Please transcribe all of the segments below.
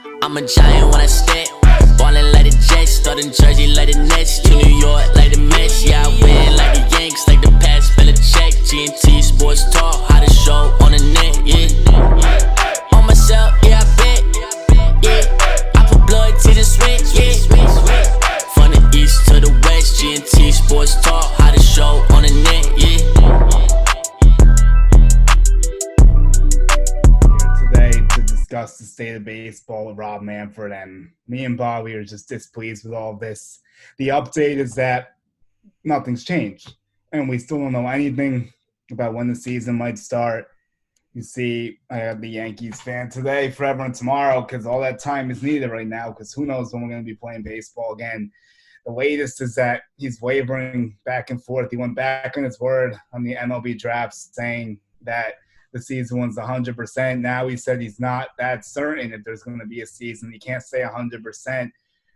I'm a giant when I step. Ballin' like the Jets, starting Jersey like the Nets, to New York like the Mets. Yeah, I win like the Yanks, like the past, spell a check. G&T Sports Talk, how to show on the net, yeah. On myself, yeah, I bet, yeah. I put blood, tears, and sweat, yeah. From the east to the west, G&T Sports Talk, how to show on the net, yeah. Today to discuss the state of baseball with Rob Manfred, and me and Bobby are just displeased with all of this. The update is that nothing's changed, and we still don't know anything about when the season might start. You see, I have the Yankees fan today, forever and tomorrow, because all that time is needed right now, because who knows when we're going to be playing baseball again. The latest is that he's wavering back and forth. He went back on his word on the MLB draft saying that the season was 100%. Now he said he's not that certain if there's going to be a season. He can't say 100%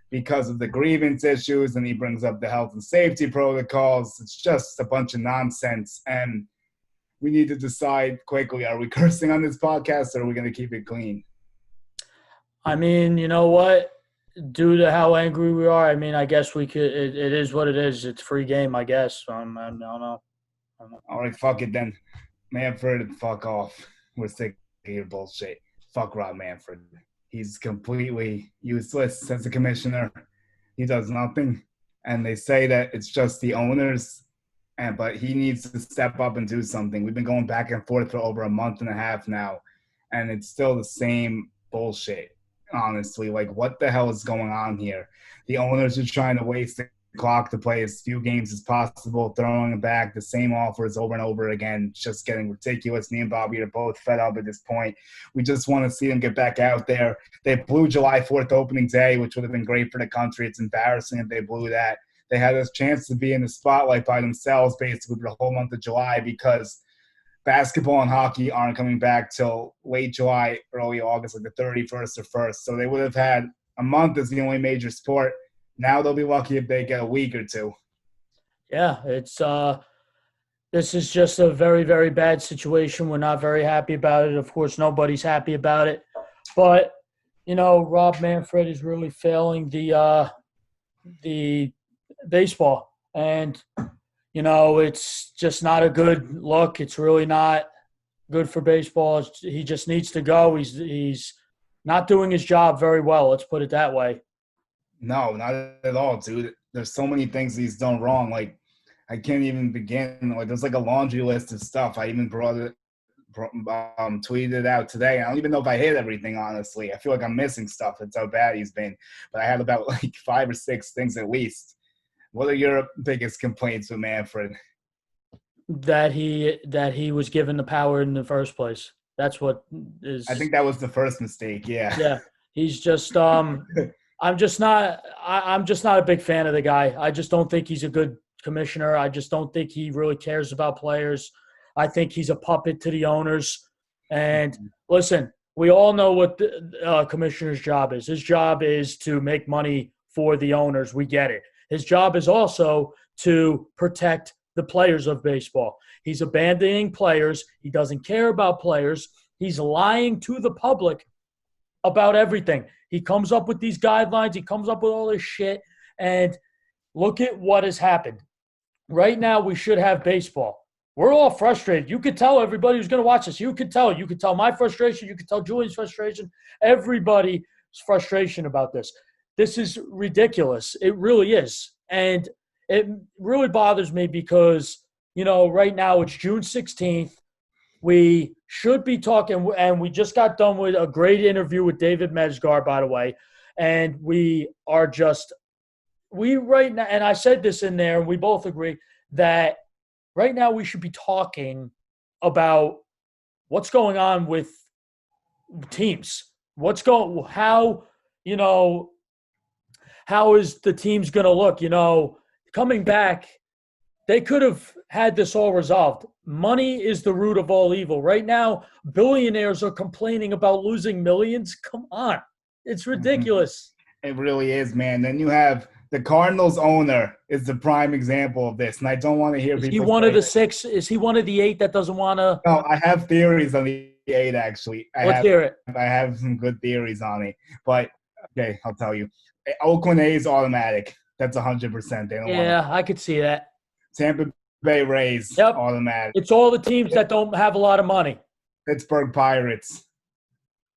because of the grievance issues, and he brings up the health and safety protocols. It's just a bunch of nonsense, and we need to decide quickly, are we cursing on this podcast or are we going to keep it clean? I mean, you know what? Due to how angry we are, I mean, I guess we could. It is what it is. It's a free game, I guess. I don't know. All right, fuck it then. Manfred, fuck off. We're sick of your bullshit. Fuck Rob Manfred. He's completely useless as a commissioner. He does nothing. And they say that it's just the owners, but he needs to step up and do something. We've been going back and forth for over a month and a half now, and it's still the same bullshit, honestly. Like, what the hell is going on here? The owners are trying to waste the clock to play as few games as possible, throwing back the same offers over and over again. It's just getting ridiculous. Me and Bobby are both fed up at this point. We just want to see them get back out there. They blew July 4th opening day, which would have been great for the country. It's embarrassing if they blew that. They had a chance to be in the spotlight by themselves basically for the whole month of July, because basketball and hockey aren't coming back till late July, early August, like the 31st or 1st. So they would have had a month as the only major sport. Now they'll be lucky if they get a week or two. Yeah, it's this is just a very, very bad situation. We're not very happy about it. Of course, nobody's happy about it. But, you know, Rob Manfred is really failing the baseball. And, you know, it's just not a good look. It's really not good for baseball. He just needs to go. He's not doing his job very well. Let's put it that way. No, not at all, dude. There's so many things he's done wrong. Like, I can't even begin. Like, there's like a laundry list of stuff. I even tweeted it out today. I don't even know if I hit everything, honestly. I feel like I'm missing stuff. That's how bad he's been. But I had about like 5 or 6 things at least. What are your biggest complaints with Manfred? That he was given the power in the first place. That's what is. I think that was the first mistake. Yeah. Yeah. He's just. I'm just not a big fan of the guy. I just don't think he's a good commissioner. I just don't think he really cares about players. I think he's a puppet to the owners. And listen, we all know what the commissioner's job is. His job is to make money for the owners. We get it. His job is also to protect the players of baseball. He's abandoning players. He doesn't care about players. He's lying to the public about everything. He comes up with these guidelines. He comes up with all this shit. And look at what has happened. Right now, we should have baseball. We're all frustrated. You could tell everybody who's going to watch this. You could tell. You could tell my frustration. You could tell Julian's frustration. Everybody's frustration about this. This is ridiculous. It really is. And it really bothers me because, you know, right now it's June 16th. We should be talking, and we just got done with a great interview with David Mezgar, by the way. And we right now, and I said this in there, and we both agree that right now we should be talking about what's going on with teams. How is the teams going to look? You know, coming back, they could have had this all resolved. Money is the root of all evil. Right now, billionaires are complaining about losing millions. Come on. It's ridiculous. It really is, man. Then you have the Cardinals owner is the prime example of this, and I don't want to hear people. Is he one of the 6? Is he one of the 8 that doesn't want to? No, I have theories on the 8 actually. Let's hear it. I have some good theories on it, but okay, I'll tell you. Oakland A's automatic. That's 100%. They don't want Yeah, I could see that. Tampa Bay Rays Yep. automatic. It's all the teams that don't have a lot of money. Pittsburgh Pirates.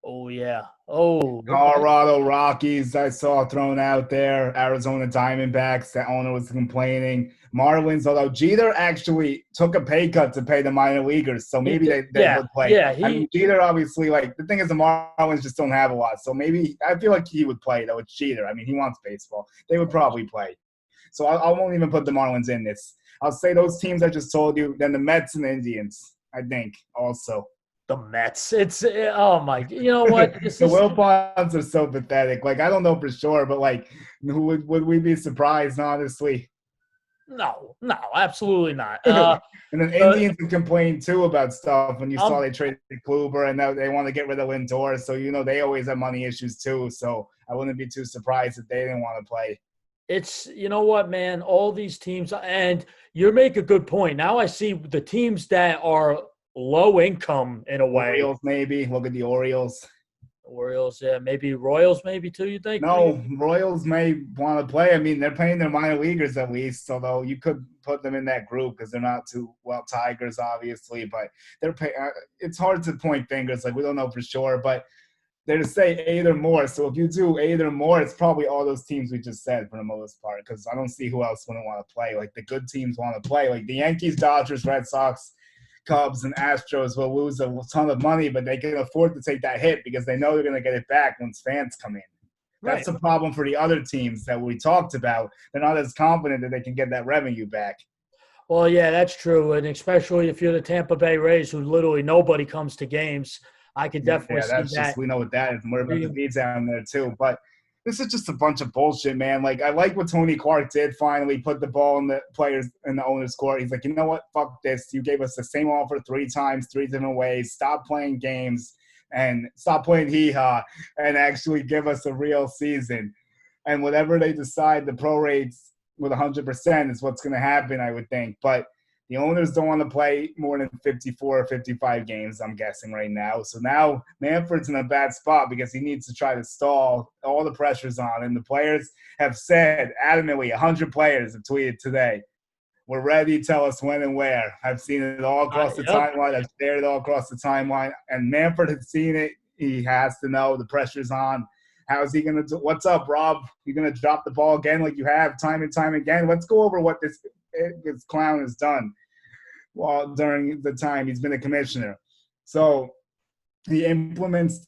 Oh, yeah. Oh. Okay. Colorado Rockies, I saw thrown out there. Arizona Diamondbacks, the owner was complaining. Marlins, although Jeter actually took a pay cut to pay the minor leaguers, so maybe they would play. Yeah, I mean, Jeter obviously, like, the thing is the Marlins just don't have a lot, so maybe I feel like he would play, though. It's Jeter. I mean, he wants baseball. They would probably play. So I won't even put the Marlins in this. I'll say those teams I just told you, then the Mets and the Indians, I think, also. The Mets. It's oh my. You know what? The Wilpons are so pathetic. Like, I don't know for sure, but like, would we be surprised? Honestly, no, absolutely not. And then Indians would complain too about stuff when you saw they traded Kluber and now they want to get rid of Lindor. So they always have money issues too. So I wouldn't be too surprised if they didn't want to play. It's what, man. All these teams, and you make a good point. Now I see the teams that are low income in a way. Orioles, maybe. Look at the Orioles. Orioles, yeah. Maybe Royals, maybe too, you think? No, Royals may want to play. I mean, they're paying their minor leaguers at least, although you could put them in that group because they're not too well. Tigers, obviously, but they're paying. It's hard to point fingers. Like, we don't know for sure, but they're to say 8 or more. So if you do 8 or more, it's probably all those teams we just said for the most part because I don't see who else wouldn't want to play. Like, the good teams want to play. Like, the Yankees, Dodgers, Red Sox, Cubs and Astros will lose a ton of money, but they can afford to take that hit because they know they're going to get it back once fans come in. That's the problem for the other teams that we talked about. They're not as confident that they can get that revenue back. Well, yeah, that's true, and especially if you're the Tampa Bay Rays, who literally nobody comes to games. I could definitely see that. We know what that is, and we're about to be down there too. But this is just a bunch of bullshit, man. Like, I like what Tony Clark did finally, put the ball in the players in the owner's court. He's like, you know what? Fuck this. You gave us the same offer 3 times, 3 different ways. Stop playing games and stop playing hee-haw and actually give us a real season. And whatever they decide, the prorates with 100% is what's going to happen, I would think. But the owners don't want to play more than 54 or 55 games, I'm guessing, right now. So now Manfred's in a bad spot because he needs to try to stall. All the pressure's on. And the players have said adamantly, 100 players have tweeted today, we're ready, tell us when and where. I've seen it all across the timeline. I've shared it all across the timeline. And Manfred has seen it. He has to know the pressure's on. How's he going to do? What's up, Rob? You're going to drop the ball again like you have time and time again? Let's go over what this clown has done during the time he's been a commissioner. So he implements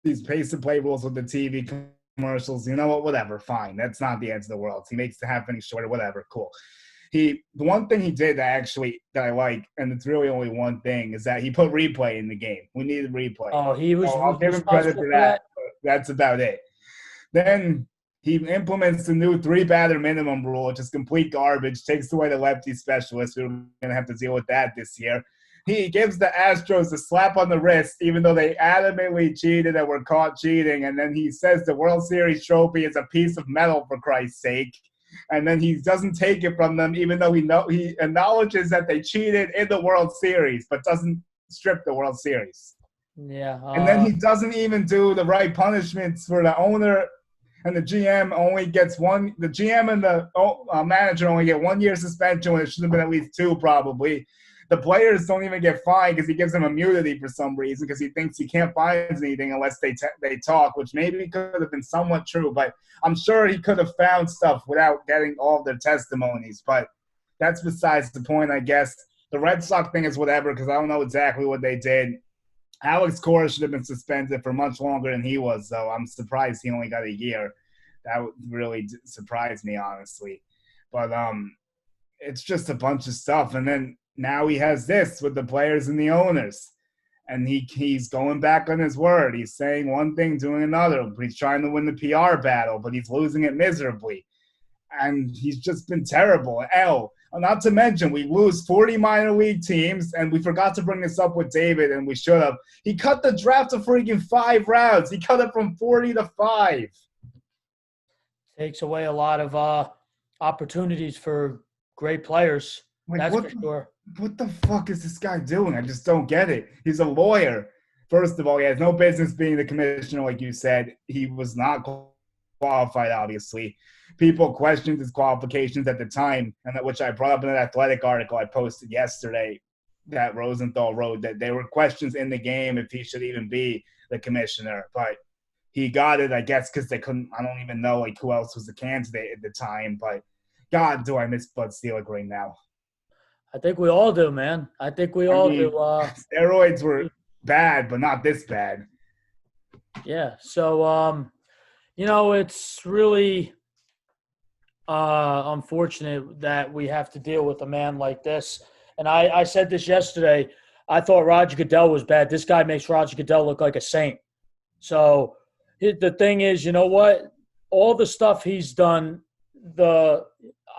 these pace-of-play rules with the TV commercials. You know what? Whatever. Fine. That's not the end of the world. He makes the half inning shorter. Whatever. Cool. The one thing he did that I like, and it's really only one thing, is that he put replay in the game. We needed replay. Oh, he was. I'll give him credit for that. That's about it. Then he implements the new 3-batter minimum rule, which is complete garbage, takes away the lefty specialist. We're going to have to deal with that this year. He gives the Astros a slap on the wrist, even though they adamantly cheated and were caught cheating. And then he says the World Series trophy is a piece of metal, for Christ's sake. And then he doesn't take it from them, even though he acknowledges that they cheated in the World Series, but doesn't strip the World Series. Yeah. And then he doesn't even do the right punishments for the owner. And the GM only gets one. The GM and the manager only get 1 year suspension when it should have been at least 2, probably. The players don't even get fined because he gives them immunity for some reason because he thinks he can't find anything unless they talk, which maybe could have been somewhat true. But I'm sure he could have found stuff without getting all of their testimonies. But that's besides the point, I guess. The Red Sox thing is whatever because I don't know exactly what they did. Alex Cora should have been suspended for much longer than he was, though. I'm surprised he only got a year. That would really surprise me, honestly. But it's just a bunch of stuff. And then now he has this with the players and the owners. And he's going back on his word. He's saying one thing, doing another. He's trying to win the PR battle, but he's losing it miserably. And he's just been terrible. Not to mention, we lose 40 minor league teams, and we forgot to bring this up with David, and we should have. He cut the draft to freaking 5 rounds. He cut it from 40 to 5. Takes away a lot of opportunities for great players. Like, that's for sure. What the fuck is this guy doing? I just don't get it. He's a lawyer. First of all, he has no business being the commissioner, like you said. He was not qualified, obviously. People questioned his qualifications at the time, and which I brought up in an Athletic article I posted yesterday that Rosenthal wrote, that there were questions in the game if he should even be the commissioner. But he got it, I guess, because they couldn't – I don't even know, like, who else was the candidate at the time. But, God, do I miss Bud Selig right now. I think we all do, man. I think we all do. Steroids were bad, but not this bad. Yeah. So, it's really unfortunate that we have to deal with a man like this. And I said this yesterday. I thought Roger Goodell was bad. This guy makes Roger Goodell look like a saint. So the thing is, you know what? All the stuff he's done,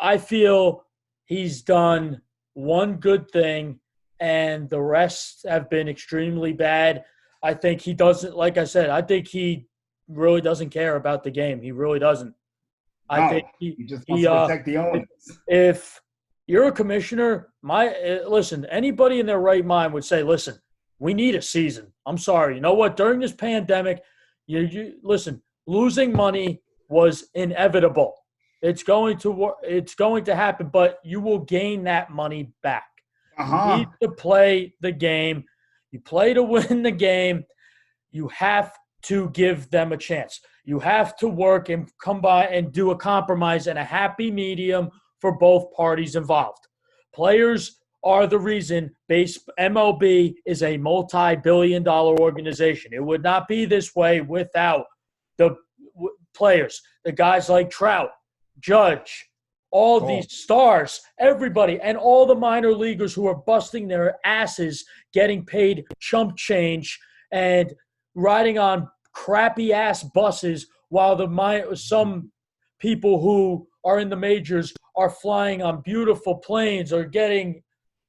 I feel he's done one good thing, and the rest have been extremely bad. I think he doesn't, like I said, I think he really doesn't care about the game. He really doesn't. I think he just wants to protect the owners. If you're a commissioner, listen, anybody in their right mind would say, listen, we need a season. I'm sorry. You know what? During this pandemic, listen, losing money was inevitable. It's going to happen, but you will gain that money back. You need to play the game. You play to win the game. You have to give them a chance. You have to work and come by and do a compromise and a happy medium for both parties involved. Players are the reason MLB is a multi-billion-dollar organization. It would not be this way without the players, the guys like Trout, Judge, all these stars, everybody, and all the minor leaguers who are busting their asses getting paid chump change and riding on crappy-ass buses while some people who are in the majors are flying on beautiful planes or getting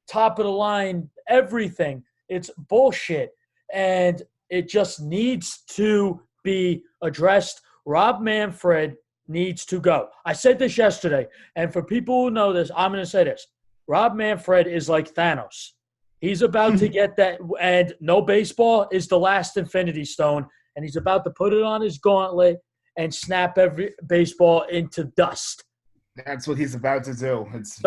top-of-the-line everything. It's bullshit, and it just needs to be addressed. Rob Manfred needs to go. I said this yesterday, and for people who know this, I'm going to say this. Rob Manfred is like Thanos. He's about to get that, and no baseball is the last Infinity Stone, and he's about to put it on his gauntlet and snap every baseball into dust. That's what he's about to do. It's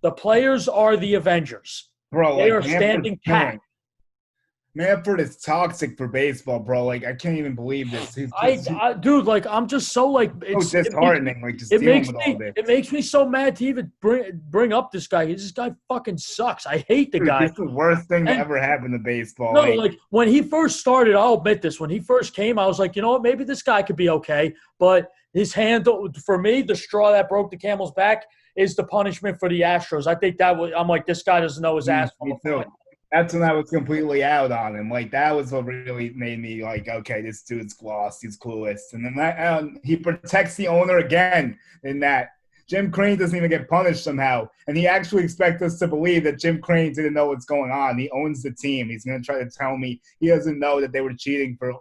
the players are the Avengers. Bro, they are standing pat. Manfred is toxic for baseball, bro. Like, I can't even believe this. Dude, like, I'm just so, like, it's so disheartening. It makes me so mad to even bring up this guy. This guy fucking sucks. I hate the guy. It's the worst thing that ever happened to baseball. No, like, when he first started, I'll admit this. When he first came, I was like, you know what? Maybe this guy could be okay. But his hand, for me, the straw that broke the camel's back is the punishment for the Astros. I think I'm like, this guy doesn't know his ass from a fly. That's when I was completely out on him. Like, that was what really made me like, okay, this dude's lost. He's clueless. And then he protects the owner again in that. Jim Crane doesn't even get punished somehow. And he actually expects us to believe that Jim Crane didn't know what's going on. He owns the team. He's going to try to tell me he doesn't know that they were cheating for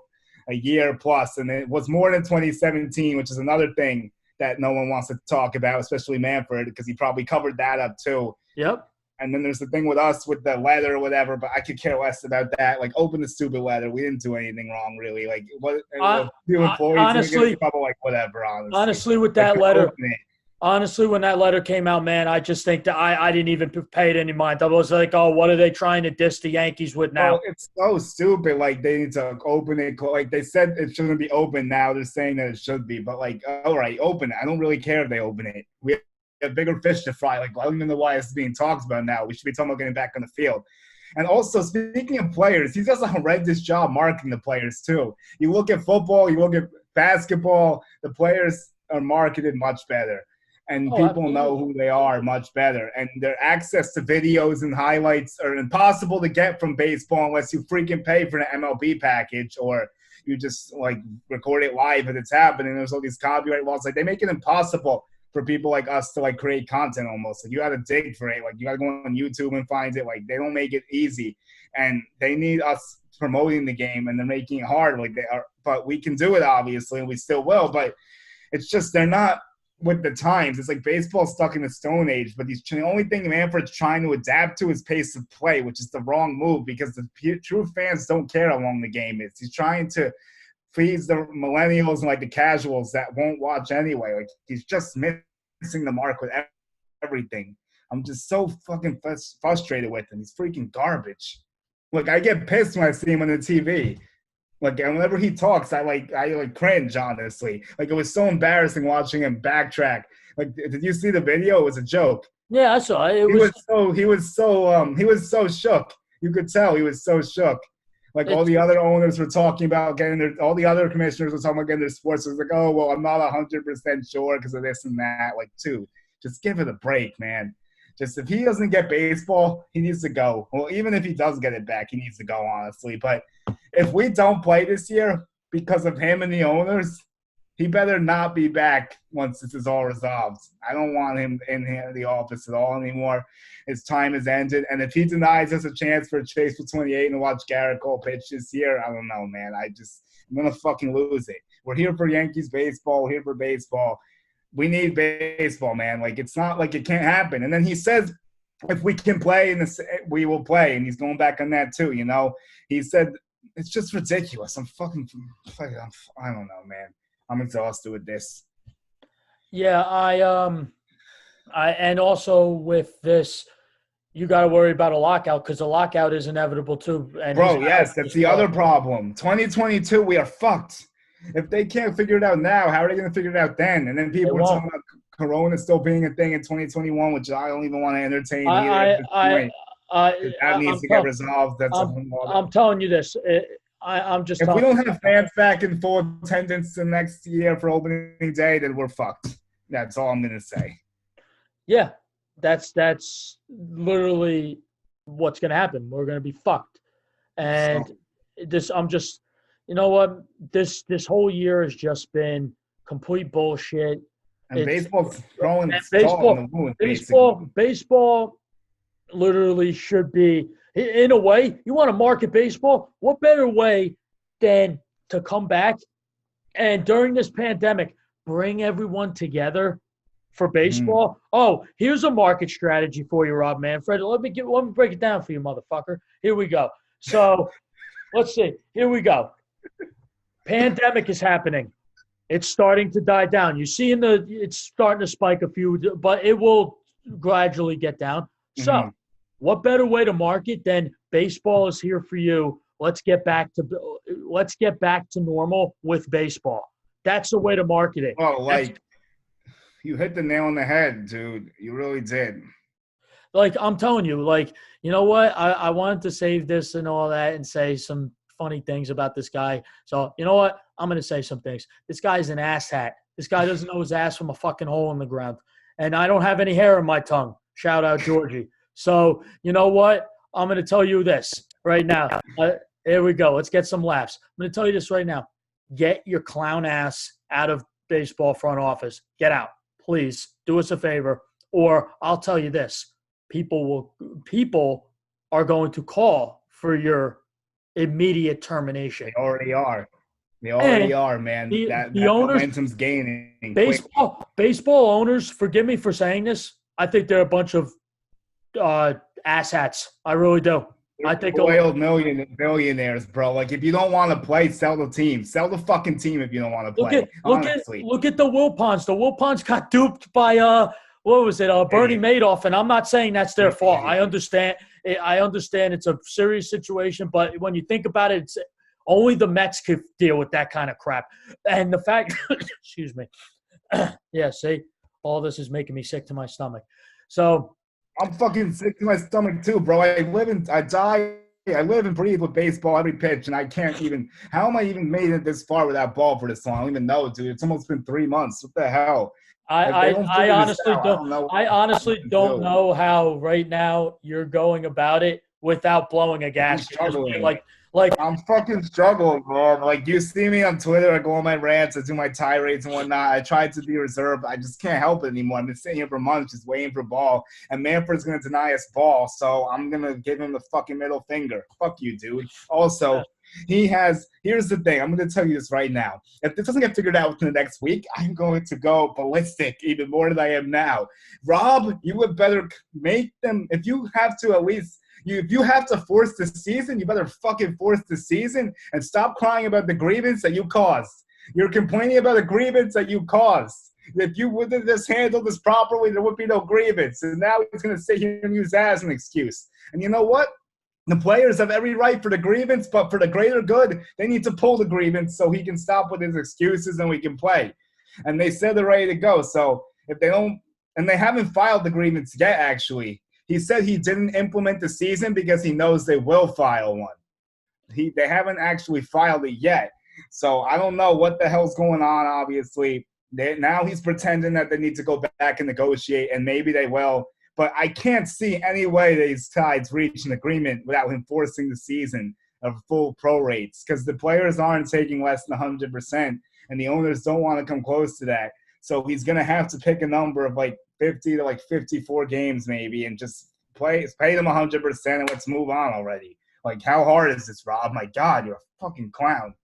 a year plus. And it was more than 2017, which is another thing that no one wants to talk about, especially Manfred, because he probably covered that up too. Yep. And then there's the thing with us with the letter or whatever, but I could care less about that. Like, open the stupid letter. We didn't do anything wrong, really. Like, what? Honestly, get trouble, like, whatever. Honestly, with that letter, honestly, when that letter came out, man, I just think that I didn't even pay it any mind. I was like, oh, what are they trying to diss the Yankees with now? Oh, it's so stupid. Like, they need to open it. Like, they said it shouldn't be open. Now they're saying that it should be. But, like, all right, open it. I don't really care if they open it. We have bigger fish to fry. Like, I don't even know why it's being talked about now. We should be talking about getting back on the field. And also, speaking of players, he does a horrendous job marketing the players, too. You look at football, you look at basketball, the players are marketed much better. And people know who they are much better. And their access to videos and highlights are impossible to get from baseball unless you freaking pay for an MLB package or you just, like, record it live and it's happening. There's all these copyright laws. Like, they make it impossible for people like us to, like, create content almost. Like, you got to dig for it. Like, you got to go on YouTube and find it. Like, they don't make it easy. And they need us promoting the game, and they're making it hard like they are. But we can do it, obviously, and we still will. But it's just they're not with the times. It's like baseball's stuck in the Stone Age, but the only thing Manfred's trying to adapt to is pace of play, which is the wrong move because the true fans don't care how long the game is. He's trying to please the millennials and like the casuals that won't watch anyway. Like he's just missing the mark with everything. I'm just so fucking frustrated with him. He's freaking garbage. Like I get pissed when I see him on the TV. Like whenever he talks, I cringe, honestly. Like it was so embarrassing watching him backtrack. Like, did you see the video? It was a joke. Yeah, I saw it. He was so shook. You could tell he was so shook. Like all the other owners were talking about all the other commissioners were talking about getting their sports. It was like, oh well, I'm not 100% sure because of this and that. Like, just give it a break, man. Just if he doesn't get baseball, he needs to go. Well, even if he does get it back, he needs to go, honestly. But if we don't play this year because of him and the owners, he better not be back once this is all resolved. I don't want him in the office at all anymore. His time has ended. And if he denies us a chance for a chase for 28 and watch Garrett Cole pitch this year, I don't know, man. I'm going to fucking lose it. We're here for Yankees baseball. We're here for baseball. We need baseball, man. Like, it's not like it can't happen. And then he says, if we can play, we will play. And he's going back on that too, you know. He said, it's just ridiculous. I don't know, man. I'm exhausted with this. Yeah, and also with this, you got to worry about a lockout because a lockout is inevitable too. And bro, yes, that's the other problem. 2022, we are fucked. If they can't figure it out now, how are they going to figure it out then? And then people are talking about Corona still being a thing in 2021, which I don't even want to entertain either at this point. That needs to get resolved. I'm telling you this. I'm just. If we don't have fans back in full attendance the next year for opening day, then we're fucked. That's all I'm going to say. Yeah, that's literally what's going to happen. We're going to be fucked. And I'm just. You know what? This whole year has just been complete bullshit. And baseball's throwing baseball in the moon. Baseball literally should be, in a way, you want to market baseball, what better way than to come back and during this pandemic, bring everyone together for baseball? Oh, here's a market strategy for you, Rob Manfred. Let me break it down for you, motherfucker. Here we go. So let's see. Here we go. Pandemic is happening. It's starting to die down. You see it's starting to spike a few, but it will gradually get down. So what better way to market than baseball is here for you? Let's get back to normal with baseball. That's the way to market it. Oh, you hit the nail on the head, dude. You really did. Like, I'm telling you, like, you know what? I wanted to save this and all that and say some funny things about this guy. So, you know what? I'm going to say some things. This guy's an asshat. This guy doesn't know his ass from a fucking hole in the ground. And I don't have any hair in my tongue. Shout out Georgie. So, you know what? I'm going to tell you this right now. Here we go. Let's get some laughs. I'm going to tell you this right now. Get your clown ass out of baseball front office. Get out. Please do us a favor. Or I'll tell you this. People are going to call for your immediate termination. They already are. They already are, man. The owners, momentum's gaining. Baseball owners, forgive me for saying this, I think they're a bunch of asshats. I really do. I think oiled billionaires, bro. Like, if you don't want to play, sell the team. Sell the fucking team if you don't want to play. Look at the Wilpons. The Wilpons got duped by Bernie Madoff, and I'm not saying that's their fault. I understand it's a serious situation, but when you think about it, it's only the Mets could deal with that kind of crap. And the fact, excuse me, yeah, see, all this is making me sick to my stomach. So I'm fucking sick to my stomach too, bro. I live and breathe with baseball every pitch, and I can't even. How am I even made it this far without ball for this long? I don't even know, dude. It's almost been 3 months. What the hell? I honestly don't know how right now you're going about it without blowing a gas. I'm struggling. I'm fucking struggling, man. Like, you see me on Twitter, I go on my rants, I do my tirades and whatnot. I tried to be reserved. I just can't help it anymore. I've been sitting here for months just waiting for ball, and Manfred's going to deny us ball, so I'm going to give him the fucking middle finger. Fuck you, dude. Also, Here's the thing. I'm going to tell you this right now. If this doesn't get figured out within the next week, I'm going to go ballistic even more than I am now. Rob, you would better make them, if you have to at least, if you have to force the season, you better fucking force the season and stop crying about the grievance that you caused. You're complaining about a grievance that you caused. If you would have just handled this properly, there would be no grievance. And now he's going to sit here and use that as an excuse. And you know what? The players have every right for the grievance, but for the greater good, they need to pull the grievance so he can stop with his excuses and we can play. And they said they're ready to go. So if they don't, and they haven't filed the grievance yet, actually. He said he didn't implement the season because he knows they will file one. They haven't actually filed it yet. So I don't know what the hell's going on, obviously. Now he's pretending that they need to go back and negotiate, and maybe they will. But I can't see any way these sides reach an agreement without him forcing the season of full pro rates because the players aren't taking less than 100%, and the owners don't want to come close to that. So he's going to have to pick a number of like 50 to like 54 games maybe and just pay them 100% and let's move on already. Like, how hard is this, Rob? My God, you're a fucking clown.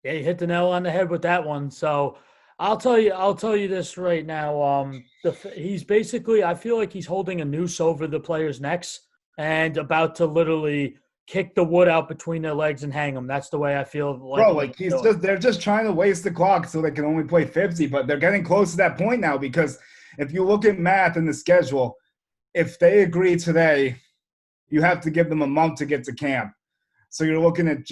Yeah, you hit the nail on the head with that one. So I'll tell you this right now. He's basically, I feel like he's holding a noose over the players' necks and about to literally kick the wood out between their legs and hang them. That's the way I feel. They're just trying to waste the clock so they can only play 50, but they're getting close to that point now because if you look at math in the schedule, if they agree today, you have to give them a month to get to camp. So you're looking at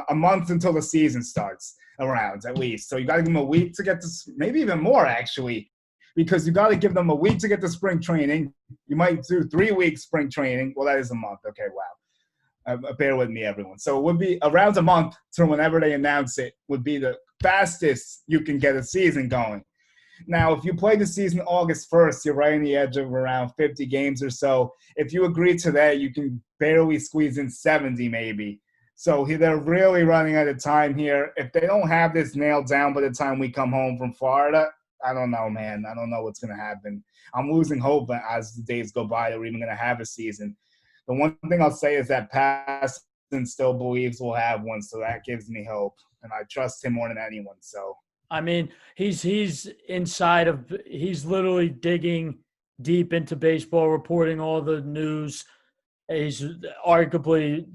a month until the season starts around at least. So you got to give them a week to get to, maybe even more actually, because you got to give them a week to get to spring training. You might do 3 weeks spring training. Well, that is a month. Okay, wow. Bear with me, everyone. So it would be around a month to whenever they announce it would be the fastest you can get a season going. Now, if you play the season August 1st, you're right on the edge of around 50 games or so. If you agree to that, you can barely squeeze in 70 maybe. So they're really running out of time here. If they don't have this nailed down by the time we come home from Florida, I don't know, man. I don't know what's going to happen. I'm losing hope as the days go by that we're even going to have a season. The one thing I'll say is that Paston still believes we'll have one, so that gives me hope. And I trust him more than anyone, so. I mean, he's literally digging deep into baseball, reporting all the news. He's arguably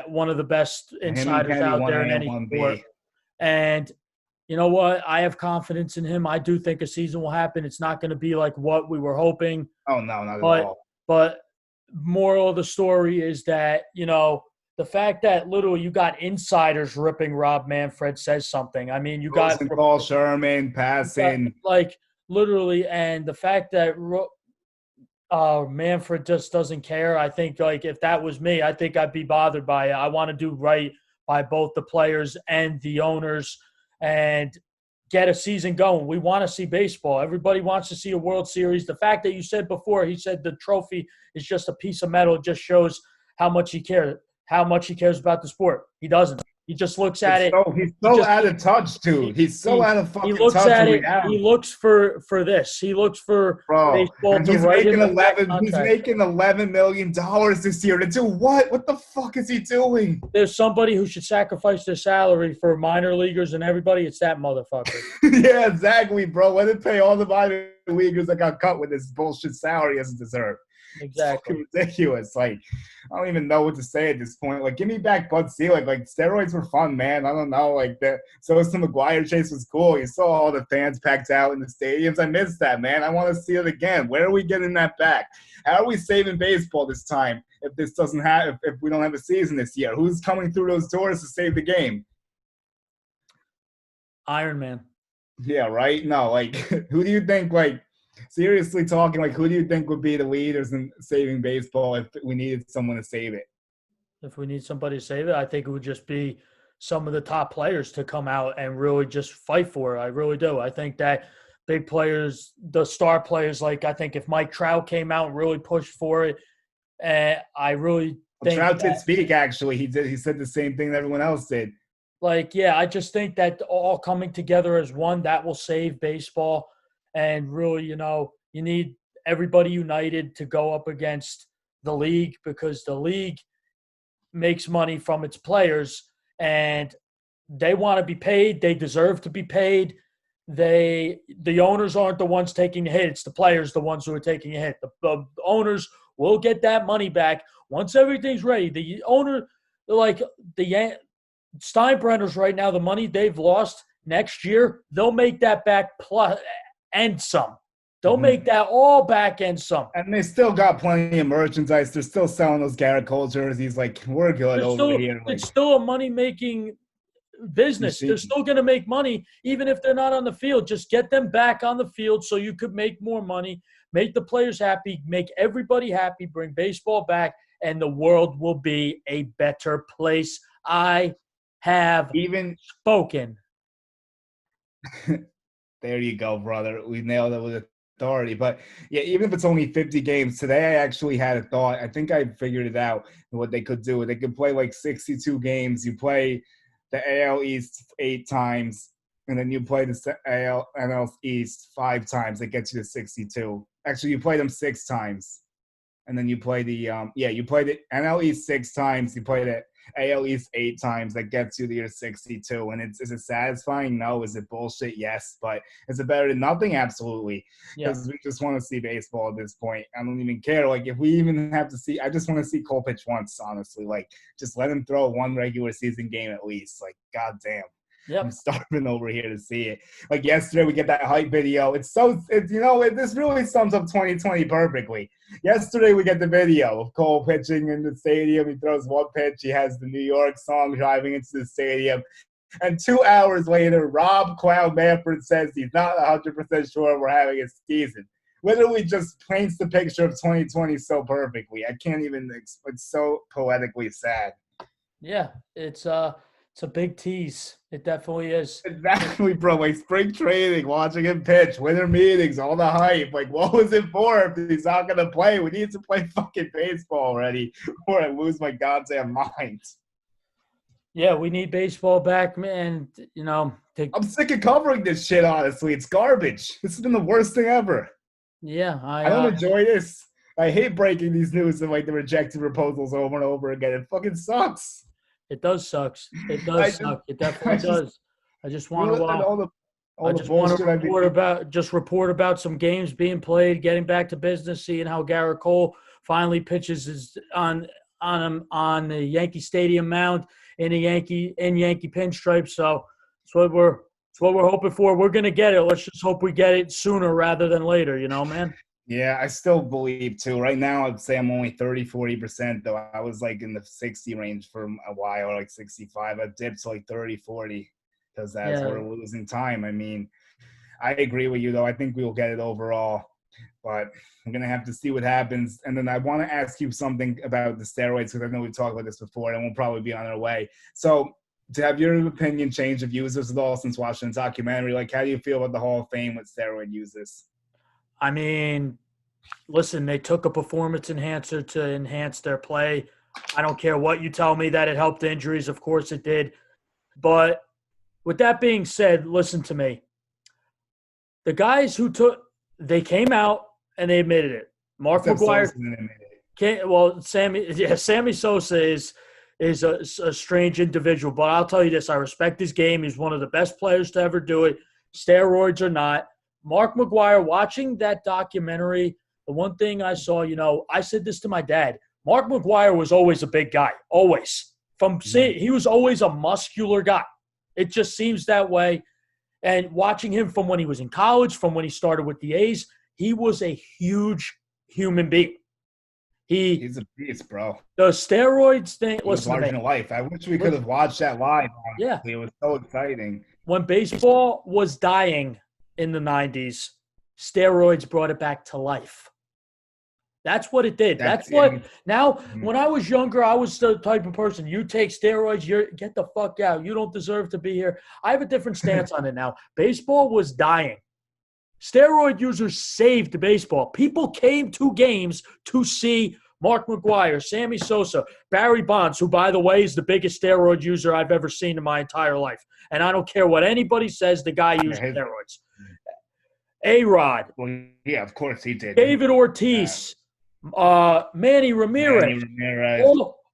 one of the best insiders out there in any sport. And you know what? I have confidence in him. I do think a season will happen. It's not going to be like what we were hoping. Oh, no, not at all. But moral of the story is that, the fact that you got insiders ripping Rob Manfred says something. I mean, you got Paul Sherman, passing. Like, literally, and the fact that Manfred just doesn't care, I think, like, if that was me, I think I'd be bothered by it. I want to do right by both the players and the owners and get a season going. We want to see baseball. Everybody wants to see a World Series. The fact that you said before, he said the trophy is just a piece of metal just shows how much he cares about the sport. He doesn't. He just looks at it. He's so out of touch, dude. He's so out of fucking touch. He looks at it. He looks for this. He looks for baseball. And he's making $11 million this year to do what? What the fuck is he doing? There's somebody who should sacrifice their salary for minor leaguers and everybody. It's that motherfucker. Yeah, exactly, bro. Let it pay all the minor leaguers that got cut with this bullshit salary as a deserve. Exactly. It's ridiculous. Like, I don't even know what to say at this point. Like, give me back Bud Selig. Like, steroids were fun, man. I don't know. Like, the Sosa McGwire chase was cool. You saw all the fans packed out in the stadiums. I missed that, man. I want to see it again. Where are we getting that back? How are we saving baseball this time if we don't have a season this year? Who's coming through those doors to save the game? Iron Man. Yeah, right? No, like, who do you think, like, seriously talking, like, who do you think would be the leaders in saving baseball if we needed someone to save it? If we need somebody to save it, I think it would just be some of the top players to come out and really just fight for it. I really do. I think that big players, the star players, like I think if Mike Trout came out and really pushed for it, I really think Trout did speak, actually. He said the same thing that everyone else did. Like, yeah, I just think that all coming together as one, that will save baseball. And really, you need everybody united to go up against the league because the league makes money from its players, and they want to be paid. They deserve to be paid. The owners aren't the ones taking the hit. It's the players, the ones who are taking a hit. The owners will get that money back once everything's ready. The owner, like the Steinbrenners right now, the money they've lost next year, they'll make that back plus and some. They'll make that all back and some. And they still got plenty of merchandise. They're still selling those Garrett Cole jerseys. Like, we're good over here. Like, it's still a money-making business. They're still going to make money even if they're not on the field. Just get them back on the field so you could make more money, make the players happy, make everybody happy, bring baseball back, and the world will be a better place. I have spoken. There you go, brother. We nailed it with authority. But yeah, even if it's only 50 games, today I actually had a thought. I think I figured it out what they could do. They could play like 62 games. You play the AL East 8 times, and then you play the NL East 5 times. That gets you to 62. Actually, you play them 6 times. And then you play the you play the NL East 6 times. You play the AL East 8 times. That gets you to your 62. And is it satisfying? No. Is it bullshit? Yes. But is it better than nothing? Absolutely. Because we just want to see baseball at this point. I don't even care. Like, if we even have to see – I just want to see Cole pitch once, honestly. Like, just let him throw one regular season game at least. Like, goddamn. Yep. I'm starving over here to see it. Like, yesterday we get that hype video. This really sums up 2020 perfectly. Yesterday we get the video of Cole pitching in the stadium. He throws one pitch. He has the New York song driving into the stadium. And 2 hours later, Rob Manfred says he's not 100% sure we're having a season. Literally just paints the picture of 2020 so perfectly. I can't even – it's so poetically sad. Yeah, it's a big tease. It definitely is. Exactly, bro. Like, spring training, watching him pitch, winter meetings, all the hype. Like, what was it for if he's not going to play? We need to play fucking baseball already or I lose my goddamn mind. Yeah, we need baseball back, man. I'm sick of covering this shit, honestly. It's garbage. This has been the worst thing ever. Yeah. I don't enjoy this. I hate breaking these news and, like, the rejected proposals over and over again. It fucking sucks. It does suck. It does suck. It definitely does. I just want to report about some games being played, getting back to business, seeing how Garrett Cole finally pitches on the Yankee Stadium mound in Yankee pinstripes. So that's what we're hoping for. We're gonna get it. Let's just hope we get it sooner rather than later. Man. Yeah, I still believe, too. Right now, I'd say I'm only 30-40%, though. I was, like, in the 60 range for a while, like 65. I dipped to, like, 30-40 because that's where we're losing time. I mean, I agree with you, though. I think we will get it overall, but I'm going to have to see what happens. And then I want to ask you something about the steroids because I know we've talked about this before, and we'll probably be on our way. So to have your opinion change of users at all since watching the documentary, like, how do you feel about the Hall of Fame with steroid users? I mean, listen, they took a performance enhancer to enhance their play. I don't care what you tell me that it helped injuries. Of course it did. But with that being said, listen to me. The guys they came out and they admitted it. Mark McGwire. Sammy Sosa is a strange individual. But I'll tell you this. I respect his game. He's one of the best players to ever do it. Steroids or not. Mark McGwire, watching that documentary, the one thing I saw, I said this to my dad. Mark McGwire was always a big guy, always. He was always a muscular guy. It just seems that way. And watching him from when he was in college, from when he started with the A's, he was a huge human being. He's a beast, bro. The steroids thing. He was larger than life. I wish we could have watched that live. Honestly. Yeah. It was so exciting. When baseball was dying in the 90s, steroids brought it back to life. That's what it did. When I was younger, I was the type of person, you take steroids, get the fuck out. You don't deserve to be here. I have a different stance on it now. Baseball was dying. Steroid users saved baseball. People came to games to see Mark McGwire, Sammy Sosa, Barry Bonds, who, by the way, is the biggest steroid user I've ever seen in my entire life. And I don't care what anybody says, the guy used steroids. A-Rod. Well, yeah, of course he did. David Ortiz. Manny Ramirez.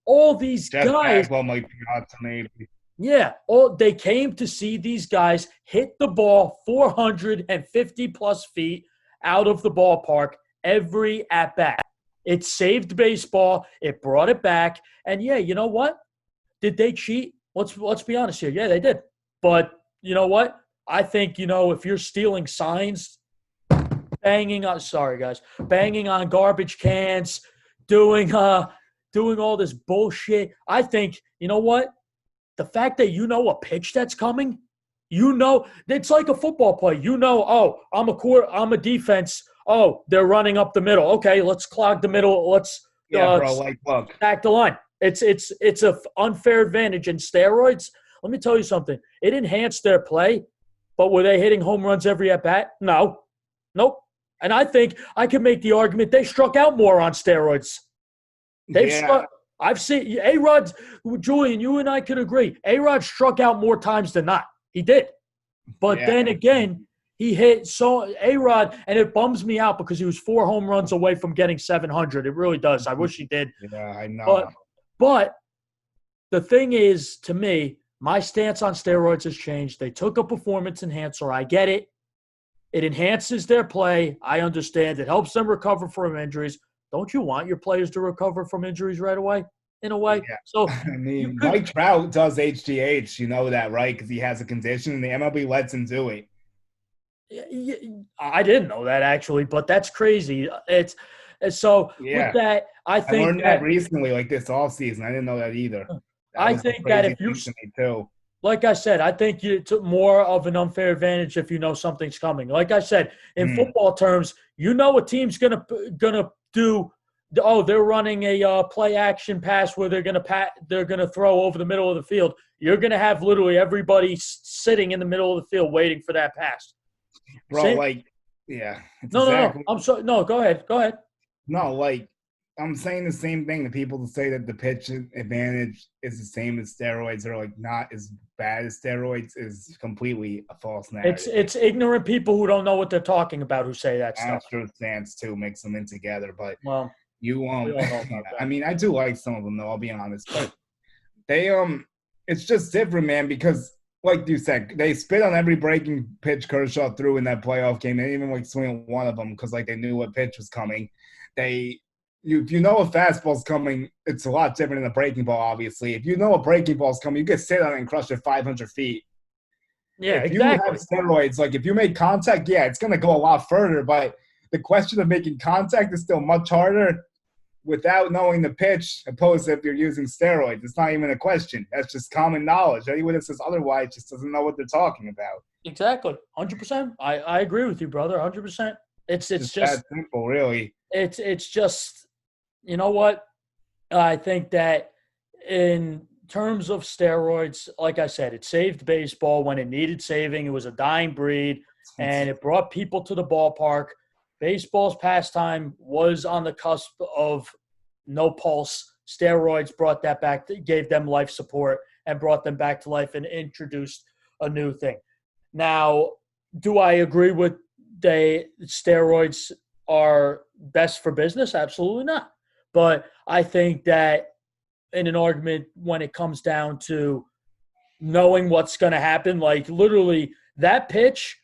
all these Jeff guys. Bagwell might be out to maybe. Yeah, they came to see these guys hit the ball 450 plus feet out of the ballpark every at bat. It saved baseball. It brought it back. And yeah, you know what? Did they cheat? Let's be honest here. Yeah, they did. But you know what? I think, if you're stealing signs, banging on garbage cans, doing all this bullshit. I think, you know what? The fact that a pitch that's coming, it's like a football play. Oh, I'm a defense. Oh, they're running up the middle. Okay, let's clog the middle. Let's look. back the line. It's a unfair advantage. And steroids, let me tell you something. It enhanced their play, but were they hitting home runs every at bat? No. Nope. And I think I could make the argument they struck out more on steroids. I've seen A-Rod, Julian, you and I could agree. A-Rod struck out more times than not. He did. But then again, he hit A-Rod, and it bums me out because he was 4 home runs away from getting 700. It really does. I wish he did. Yeah, I know. But the thing is, to me, my stance on steroids has changed. They took a performance enhancer. I get it. It enhances their play. I understand. It helps them recover from injuries. Don't you want your players to recover from injuries right away, in a way? Yeah. So I mean, Mike Trout does HGH. You know that, right? Because he has a condition, and the MLB lets him do it. I didn't know that, actually, but that's crazy. With that, I think I learned that recently, like this offseason. I didn't know that either. I think that if you – like I said, I think it's more of an unfair advantage if you know something's coming. Like I said, in football terms, a team's gonna do. Oh, they're running a play action pass where they're gonna throw over the middle of the field. You're gonna have literally everybody sitting in the middle of the field waiting for that pass. Bro, No. I'm sorry. No, go ahead. No, I'm saying the same thing to people to say that the pitch advantage is the same as steroids or not as bad as steroids is completely a false narrative. It's ignorant people who don't know what they're talking about who say that stuff. Astros fans too mix them in together, but we all know about that. I mean, I do like some of them though. I'll be honest, but they it's just different, man, because like you said, they spit on every breaking pitch Kershaw threw in that playoff game. They didn't even swing one of them because they knew what pitch was coming. If you know a fastball's coming, it's a lot different than a breaking ball, obviously. If you know a breaking ball's coming, you can sit on it and crush it 500 feet. Yeah, if exactly. you have steroids, if you make contact, it's going to go a lot further. But the question of making contact is still much harder without knowing the pitch, opposed to if you're using steroids. It's not even a question. That's just common knowledge. Anyone that says otherwise just doesn't know what they're talking about. Exactly. 100%. I agree with you, brother. 100%. It's just that simple, really. It's just, you know what? I think that in terms of steroids, like I said, it saved baseball when it needed saving. It was a dying breed, and it brought people to the ballpark. Baseball's pastime was on the cusp of no pulse. Steroids brought that back, gave them life support, and brought them back to life and introduced a new thing. Now, do I agree with steroids are best for business? Absolutely not. But I think that in an argument when it comes down to knowing what's going to happen, literally that pitch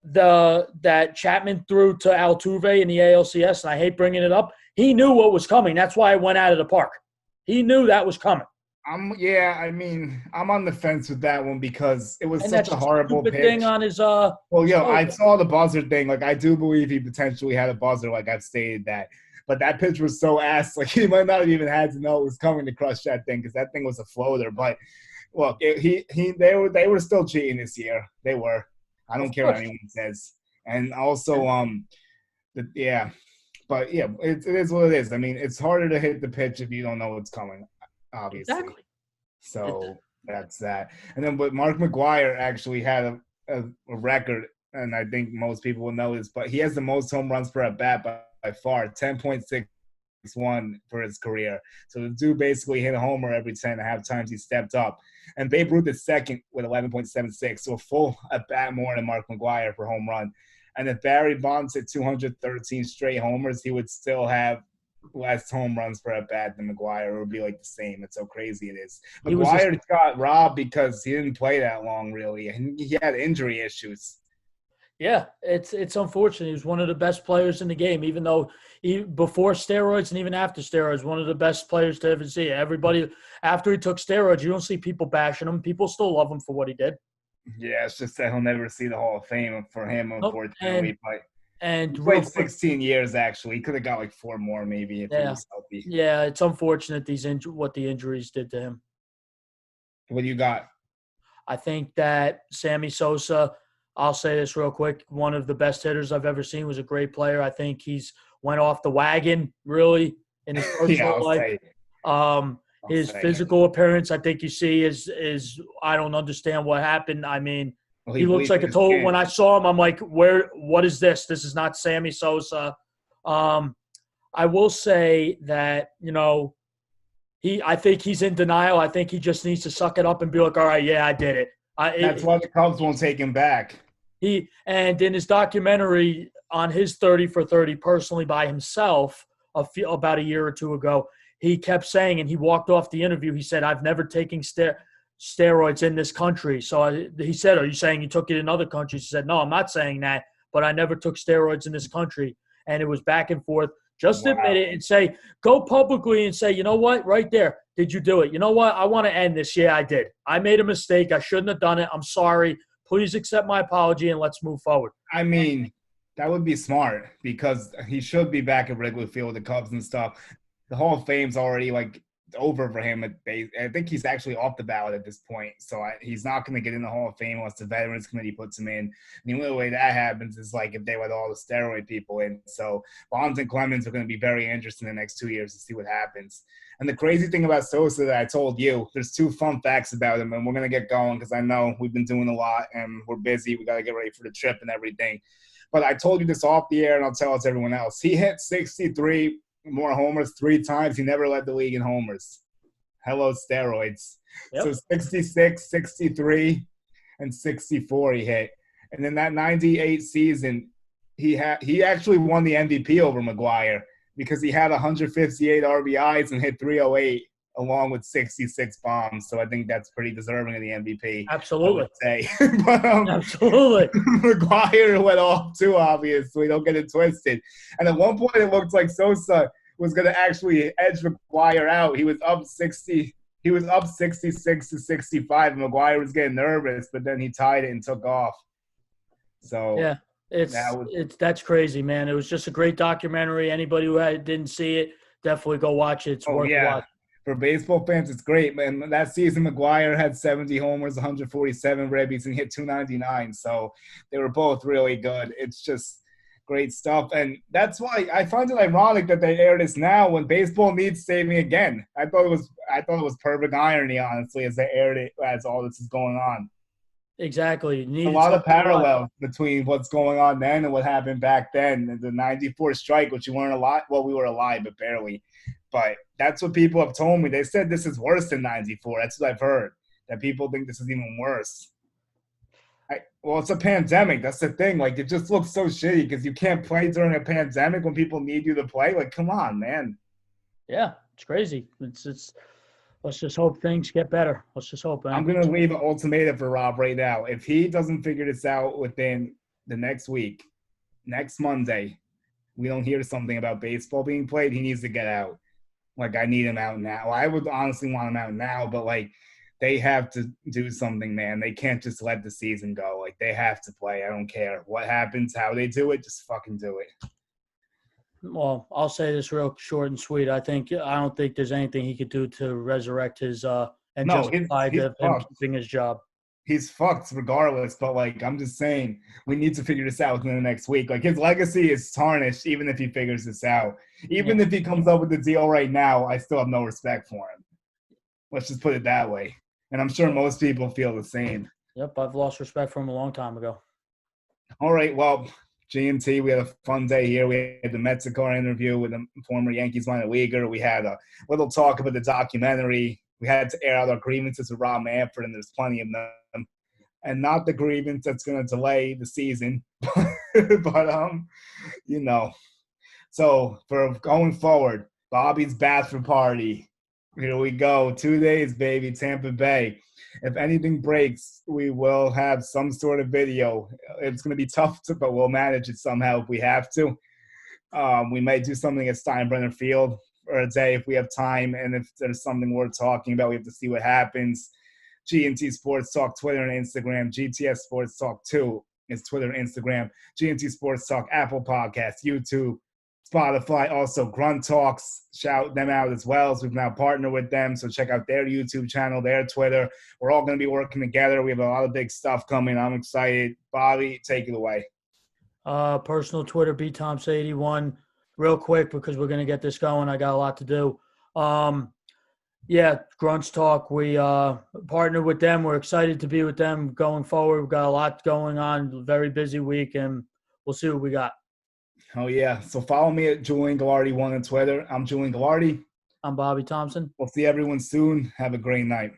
that Chapman threw to Altuve in the ALCS, and I hate bringing it up, he knew what was coming. That's why it went out of the park. He knew that was coming. I'm on the fence with that one because it was such a horrible pitch. Thing on his I saw the buzzer thing. I do believe he potentially had a buzzer. I've stated that, but that pitch was so ass. He might not have even had to know it was coming to crush that thing because that thing was a floater. But look, they were still cheating this year. They were. I don't care what anyone says. And also, it is what it is. I mean, it's harder to hit the pitch if you don't know what's coming. Obviously. Exactly. So that's that. And then, but Mark McGwire actually had a record, and I think most people will know this, but he has the most home runs per at bat by far, 10.61 for his career. So the dude basically hit a homer every 10.5 times he stepped up. And Babe Ruth is second with 11.76, so a full at bat more than Mark McGwire for home run. And if Barry Bonds hit 213 straight homers, he would still have less home runs per at bat than McGwire. It would be like the same. It's so crazy it is. He was McGwire got robbed because he didn't play that long, really, and he had injury issues. Yeah, it's unfortunate. He was one of the best players in the game, even though before steroids and even after steroids, one of the best players to ever see. Everybody, after he took steroids, you don't see people bashing him. People still love him for what he did. Yeah, it's just that he'll never see the Hall of Fame for him, unfortunately. And he played 16 years, actually. He could have got like 4 more maybe if he was healthy. Yeah, it's unfortunate what the injuries did to him. What do you got? I think that Sammy Sosa – I'll say this real quick. One of the best hitters I've ever seen, was a great player. I think he's went off the wagon, really, in his personal life. His physical appearance, I think you see, is I don't understand what happened. I mean, he looks like a total – when I saw him, I'm like, what is this? This is not Sammy Sosa. I will say that, I think he's in denial. I think he just needs to suck it up and be like, all right, yeah, I did it. That's why the Cubs won't take him back. And in his documentary on his 30 for 30 personally by himself about a year or two ago, he kept saying, and he walked off the interview, he said, I've never taken steroids in this country. So he said, are you saying you took it in other countries? He said, no, I'm not saying that, but I never took steroids in this country. And it was back and forth. Just admit it and say, go publicly and say, you know what, right there, did you do it? You know what, I want to end this. Yeah, I did. I made a mistake. I shouldn't have done it. I'm sorry. Please accept my apology and let's move forward. I mean, that would be smart because he should be back at Wrigley Field with the Cubs and stuff. The Hall of Fame's already over for him. I think he's actually off the ballot at this point. So he's not going to get in the Hall of Fame unless the Veterans Committee puts him in. And the only way that happens is if they let all the steroid people in. So Bonds and Clemens are going to be very interesting in the next 2 years to see what happens. And the crazy thing about Sosa that I told you, there's 2 fun facts about him, and we're going to get going because I know we've been doing a lot and we're busy. We got to get ready for the trip and everything. But I told you this off the air, and I'll tell it to everyone else. He hit 63 more homers 3 times. He never led the league in homers. Hello, steroids. Yep. So 66, 63, and 64 he hit. And in that 98 season, he actually won the MVP over McGwire because he had 158 RBIs and hit 308 along with 66 bombs. So I think that's pretty deserving of the MVP. Absolutely. I would say. But, absolutely. McGwire went off too, obviously. Don't get it twisted. And at one point, it looked like Sosa was going to actually edge McGwire out. He was up 60. He was up 66 to 65. And McGwire was getting nervous, but then he tied it and took off. So yeah. That's crazy, man. It was just a great documentary. Anybody who didn't see it, definitely go watch it. It's worth watching. For baseball fans, it's great, man. That season, McGwire had 70 homers, 147 ribbies, and hit 299. So they were both really good. It's just great stuff. And that's why I find it ironic that they air this now when baseball needs saving again. I thought it was perfect irony, honestly, as they aired it as all this is going on. Exactly. A lot of parallels between what's going on then and what happened back then. The 94 strike, which you weren't alive. Well, we were alive, but barely. But that's what people have told me. They said this is worse than 94. That's what I've heard, that people think this is even worse. Well, it's a pandemic. That's the thing. It just looks so shitty because you can't play during a pandemic when people need you to play. Come on, man. Yeah, it's crazy. It's let's just hope things get better. Let's just hope. Man. I'm going to leave an ultimatum for Rob right now. If he doesn't figure this out within the next week, next Monday, we don't hear something about baseball being played, he needs to get out. I need him out now. I would honestly want him out now, but, they have to do something, man. They can't just let the season go. They have to play. I don't care what happens, how they do it, just fucking do it. Well, I'll say this real short and sweet. I don't think there's anything he could do to resurrect his justify him keeping his job. He's fucked regardless, but I'm just saying we need to figure this out within the next week. His legacy is tarnished even if he figures this out. Even if he comes up with the deal right now, I still have no respect for him. Let's just put it that way. And I'm sure most people feel the same. Yep, I've lost respect for him a long time ago. All right, well, G&T, we had a fun day here. We had the Mexico interview with a former Yankees minor leaguer. We had a little talk about the documentary. We had to air out our grievances with Rob Manfred, and there's plenty of them. And not the grievance that's going to delay the season. but. So for going forward, Bobby's bachelor party. Here we go. 2 days, baby. Tampa Bay. If anything breaks, we will have some sort of video. It's going to be tough, but we'll manage it somehow if we have to. We might do something at Steinbrenner Field for a day if we have time, and if there's something worth talking about, we have to see what happens. G&T Sports Talk, Twitter and Instagram. GTS Sports Talk 2 is Twitter and Instagram. G&T Sports Talk, Apple Podcasts, YouTube, Spotify. Also, Grunt Talks, shout them out as well. So we've now partnered with them, so check out their YouTube channel, their Twitter. We're all going to be working together. We have a lot of big stuff coming. I'm excited. Bobby, take it away. Personal Twitter, bthompson81. Real quick, because we're going to get this going. I got a lot to do. Grunts Talk. We partnered with them. We're excited to be with them going forward. We've got a lot going on. Very busy week, and we'll see what we got. Oh, yeah. So follow me at Julian Gallardi1 on Twitter. I'm Julian Gallardi. I'm Bobby Thompson. We'll see everyone soon. Have a great night.